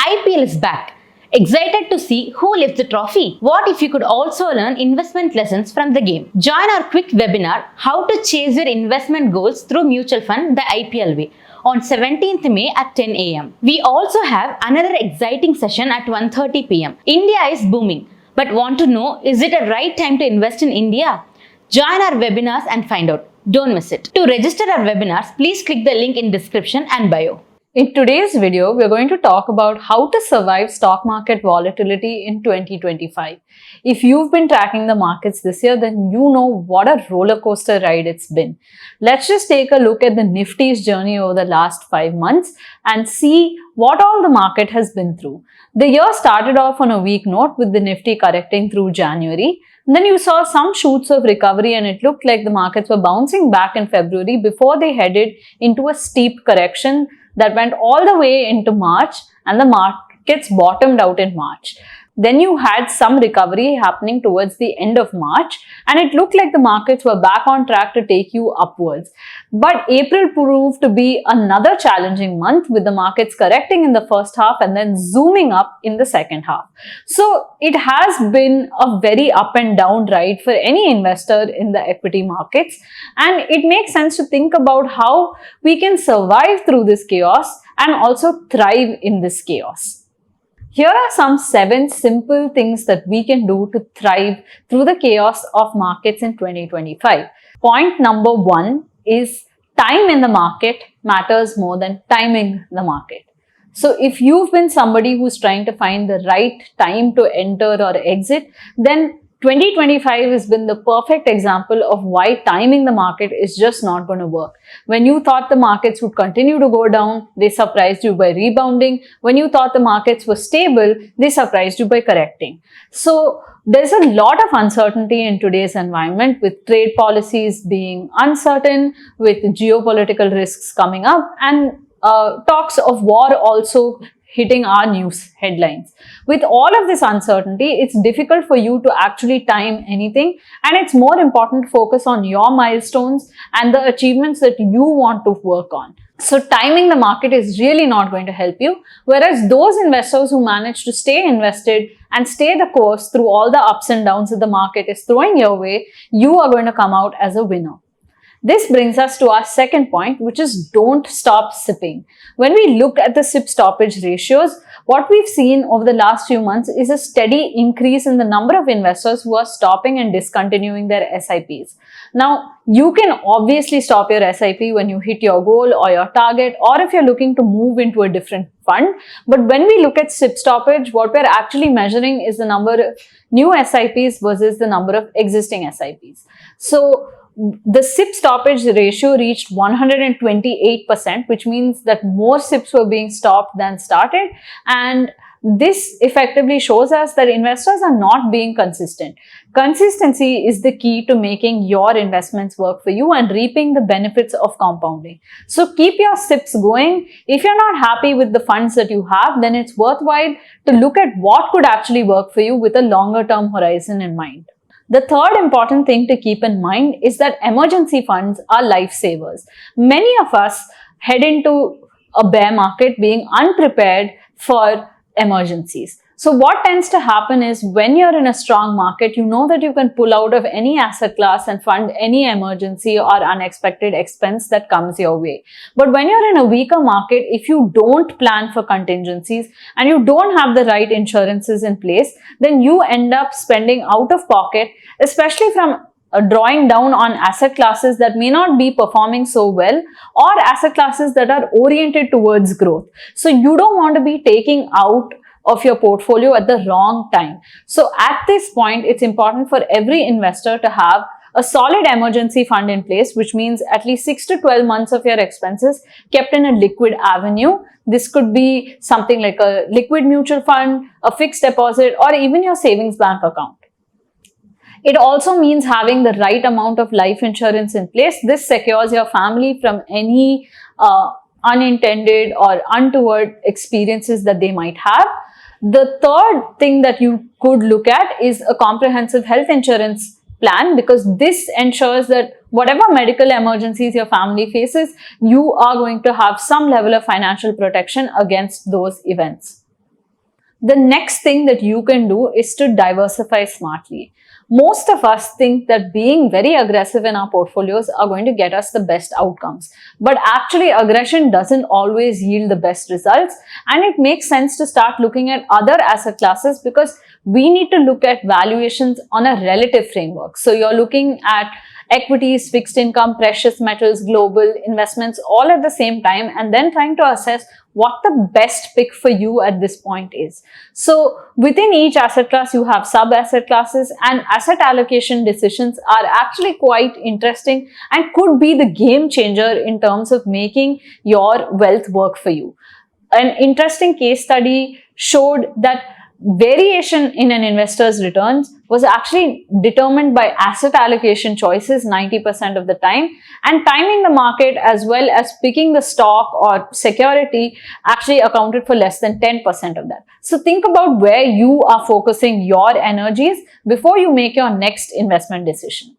IPL is back. Excited to see who lifts the trophy? What if you could also learn investment lessons from the game? Join our quick webinar, How to Chase Your Investment Goals Through Mutual Fund the IPL Way, on 17th May at 10 a.m. We also have another exciting session at 1:30 p.m. India is booming, but want to know, is it a right time to invest in India? Join our webinars and find out. Don't miss it. To register our webinars, please click the link in description and bio. In today's video, we're going to talk about how to survive stock market volatility in 2025. If you've been tracking the markets this year, then you know what a roller coaster ride it's been. Let's just take a look at the Nifty's journey over the last 5 months and see what all the market has been through. The year started off on a weak note with the Nifty correcting through January. Then you saw some shoots of recovery and it looked like the markets were bouncing back in February before they headed into a steep correction that went all the way into March, and the markets bottomed out in March. Then you had some recovery happening towards the end of March, and it looked like the markets were back on track to take you upwards. But April proved to be another challenging month, with the markets correcting in the first half and then zooming up in the second half. So it has been a very up and down ride for any investor in the equity markets, and it makes sense to think about how we can survive through this chaos and also thrive in this chaos. Here are some 7 simple things that we can do to thrive through the chaos of markets in 2025. Point number 1 is time in the market matters more than timing the market. So if you've been somebody who's trying to find the right time to enter or exit, then 2025 has been the perfect example of why timing the market is just not going to work. When you thought the markets would continue to go down, they surprised you by rebounding. When you thought the markets were stable, they surprised you by correcting. So there's a lot of uncertainty in today's environment, with trade policies being uncertain, with geopolitical risks coming up, and talks of war also hitting our news headlines. With all of this uncertainty, it's difficult for you to actually time anything, and it's more important to focus on your milestones and the achievements that you want to work on. So timing the market is really not going to help you, whereas those investors who manage to stay invested and stay the course through all the ups and downs that the market is throwing your way, you are going to come out as a winner. This brings us to our second point, which is don't stop sipping. When we look at the sip stoppage ratios, what we've seen over the last few months is a steady increase in the number of investors who are stopping and discontinuing their SIPs. Now, you can obviously stop your SIP when you hit your goal or your target, or if you're looking to move into a different fund. But when we look at SIP stoppage, what we're actually measuring is the number of new SIPs versus the number of existing SIPs. So the SIP stoppage ratio reached 128%, which means that more SIPs were being stopped than started. And this effectively shows us that investors are not being consistent. Consistency is the key to making your investments work for you and reaping the benefits of compounding. So keep your SIPs going. If you're not happy with the funds that you have, then it's worthwhile to look at what could actually work for you with a longer term horizon in mind. The third important thing to keep in mind is that emergency funds are lifesavers. Many of us head into a bear market being unprepared for emergencies. So what tends to happen is when you're in a strong market, you know that you can pull out of any asset class and fund any emergency or unexpected expense that comes your way. But when you're in a weaker market, if you don't plan for contingencies and you don't have the right insurances in place, then you end up spending out of pocket, especially from drawing down on asset classes that may not be performing so well, or asset classes that are oriented towards growth. So you don't want to be taking out of your portfolio at the wrong time. So at this point, it's important for every investor to have a solid emergency fund in place, which means at least 6 to 12 months of your expenses kept in a liquid avenue. This could be something like a liquid mutual fund, a fixed deposit, or even your savings bank account. It also means having the right amount of life insurance in place. This secures your family from any unintended or untoward experiences that they might have. The third thing that you could look at is a comprehensive health insurance plan, because this ensures that whatever medical emergencies your family faces, you are going to have some level of financial protection against those events. The next thing that you can do is to diversify smartly. Most of us think that being very aggressive in our portfolios are going to get us the best outcomes. But actually, aggression doesn't always yield the best results, and it makes sense to start looking at other asset classes because we need to look at valuations on a relative framework. So you're looking at equities, fixed income, precious metals, global investments all at the same time, and then trying to assess what the best pick for you at this point is. So within each asset class, you have sub asset classes, and asset allocation decisions are actually quite interesting and could be the game changer in terms of making your wealth work for you. An interesting case study showed that variation in an investor's returns was actually determined by asset allocation choices 90% of the time, and timing the market as well as picking the stock or security actually accounted for less than 10% of that. So think about where you are focusing your energies before you make your next investment decision.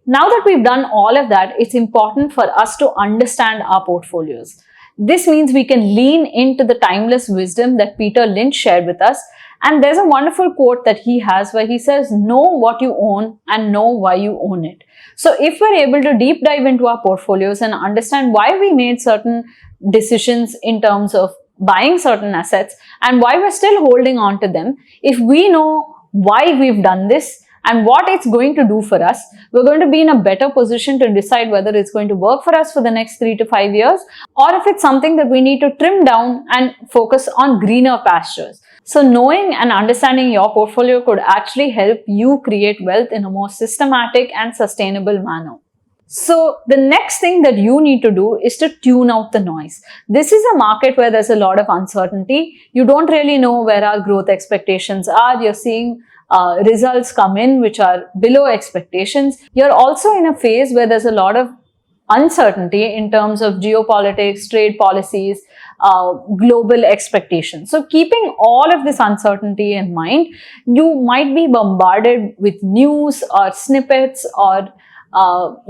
Now that we've done all of that, it's important for us to understand our portfolios. This means we can lean into the timeless wisdom that Peter Lynch shared with us. And there's a wonderful quote that he has where he says, know what you own and know why you own it. So if we're able to deep dive into our portfolios and understand why we made certain decisions in terms of buying certain assets and why we're still holding on to them, if we know why we've done this and what it's going to do for us, we're going to be in a better position to decide whether it's going to work for us for the next 3 to 5 years, or if it's something that we need to trim down and focus on greener pastures. So knowing and understanding your portfolio could actually help you create wealth in a more systematic and sustainable manner. So the next thing that you need to do is to tune out the noise. This is a market where there's a lot of uncertainty. You don't really know where our growth expectations are. You're seeing results come in which are below expectations. You're also in a phase where there's a lot of uncertainty in terms of geopolitics, trade policies, global expectations. So keeping all of this uncertainty in mind, you might be bombarded with news or snippets or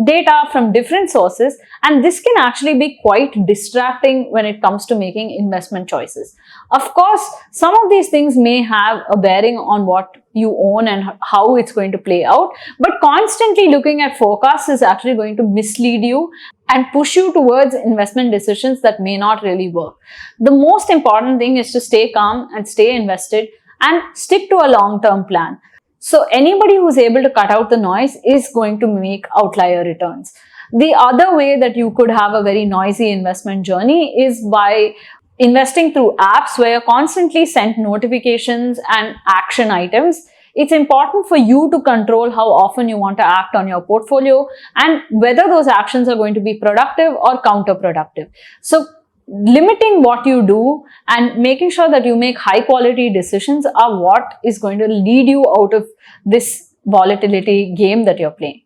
data from different sources, and this can actually be quite distracting when it comes to making investment choices. Of course, some of these things may have a bearing on what you own and how it's going to play out, but constantly looking at forecasts is actually going to mislead you and push you towards investment decisions that may not really work. The most important thing is to stay calm and stay invested and stick to a long-term plan. So anybody who's able to cut out the noise is going to make outlier returns. The other way that you could have a very noisy investment journey is by investing through apps where you're constantly sent notifications and action items. It's important for you to control how often you want to act on your portfolio and whether those actions are going to be productive or counterproductive. So limiting what you do and making sure that you make high quality decisions are what is going to lead you out of this volatility game that you're playing.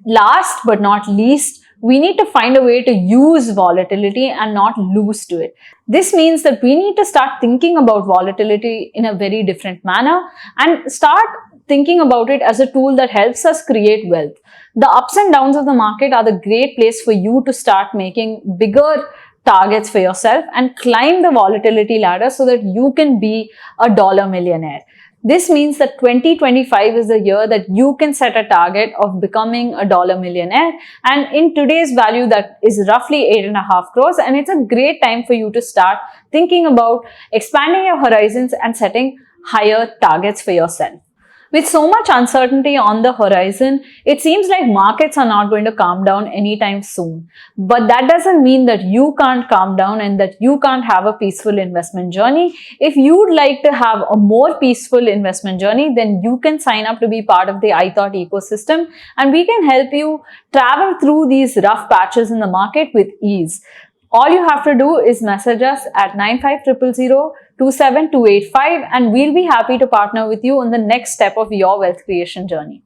Last but not least, we need to find a way to use volatility and not lose to it. This means that we need to start thinking about volatility in a very different manner and start thinking about it as a tool that helps us create wealth. The ups and downs of the market are the great place for you to start making bigger targets for yourself and climb the volatility ladder so that you can be a dollar millionaire. This means that 2025 is the year that you can set a target of becoming a dollar millionaire, and in today's value that is roughly 8.5 crores, and it's a great time for you to start thinking about expanding your horizons and setting higher targets for yourself. With so much uncertainty on the horizon, it seems like markets are not going to calm down anytime soon. But that doesn't mean that you can't calm down and that you can't have a peaceful investment journey. If you'd like to have a more peaceful investment journey, then you can sign up to be part of the ithought ecosystem, and we can help you travel through these rough patches in the market with ease. All you have to do is message us at 9500027285, and we'll be happy to partner with you on the next step of your wealth creation journey.